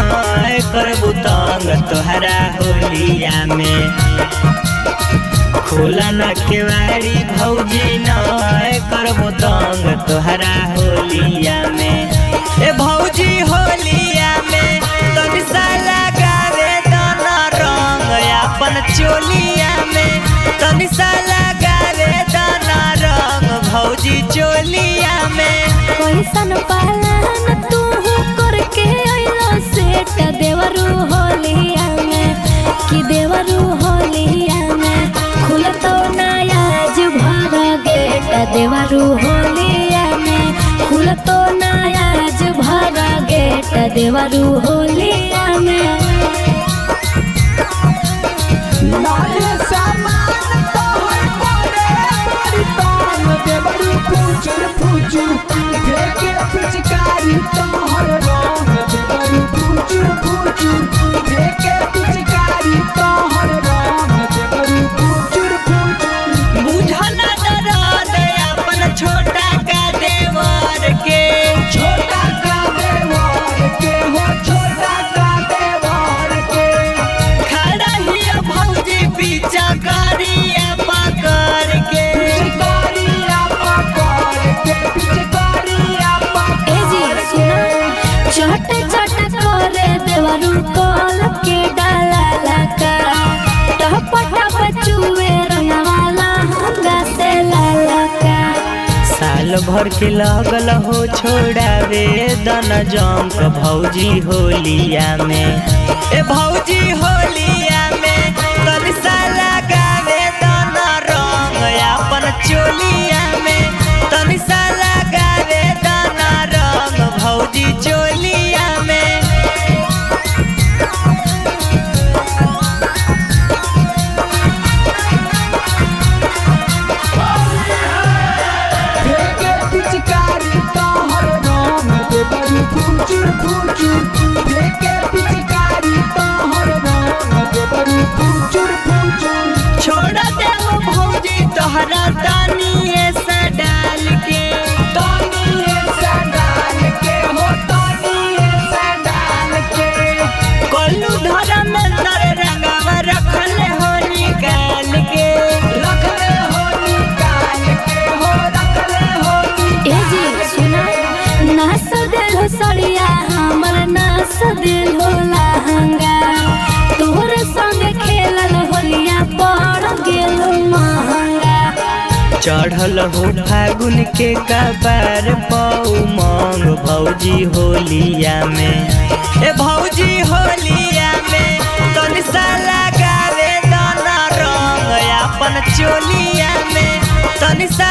नय करबू तंग तोहरा होलिया में। खोला न केवाड़ी भौजी नय करबू तंग तोहरा होलिया में। ए भौजी होलिया में तनी सा लगावे दाना रंग अपन चोलिया में। तनी सा लगावे दाना रंग भौजी चोलिया में। कैसन पालन तू करके अइलो सेट देवरू होलिया में कि देवरू होलिया में। खुलतो नयाज भर गेट देवरू होलिया में। खुलतो नयाज भर गेट देवरू होलिया में। लाले सामान तो है पड़े बड़ी तान देवरू फूचुर फूचुर फेंके पिचकारी तो हर रंग देवरू फूचुर फूचुर फेंके पिचकारी तो हर रंग देवरू फूचुर फूचुर। बुझना दर्द अपन छोटा का देवर के। छोटा का देवर के हो छोटा का देवर के। खड़ा ही भौजी पीछा करिया पकड़ के। पिचकारिया पकड़ के पिचकारिया ए जी पकड़ सुना चट चट करे देवरू कल के डाला लका टप टप चुए रंगवाला हंगा से लालका। साल भर के लगल हो छोड़ावे दन जंक भौजी होलिया में। ए भौजी होलिया में तनी सा लगावे दन रंग अपन चोलिया में। तनी सा लगावे दन रंग भौजी चोलिया में। फेंके पिचकारी तो हर रंग देवरू फूचुर फूचुर फेंके पिचकारी तो हर रंग देवरू फूचुर फूचुर। छोड़ दे वो भौजी तोहरा तानिए से डाल के। तानिए से डाल के हो तानिए से डाल के। कोल्लू धर्म नर रंगावा रखले हो निकाल के। रखले हो निकाल के हो रखले हो ए जी सुना नास दिल हो सड़िया हमर नास दिल हो लहंगा। तोहर संग खेलल होलिया पड़ गेल महंगा। चढ़ल हो फागुन के कपार पौ मांग भौजी होलिया में। ए भौजी होलिया में तनी सा लगावे दाना रंग अपन चोलिया में। तनी सा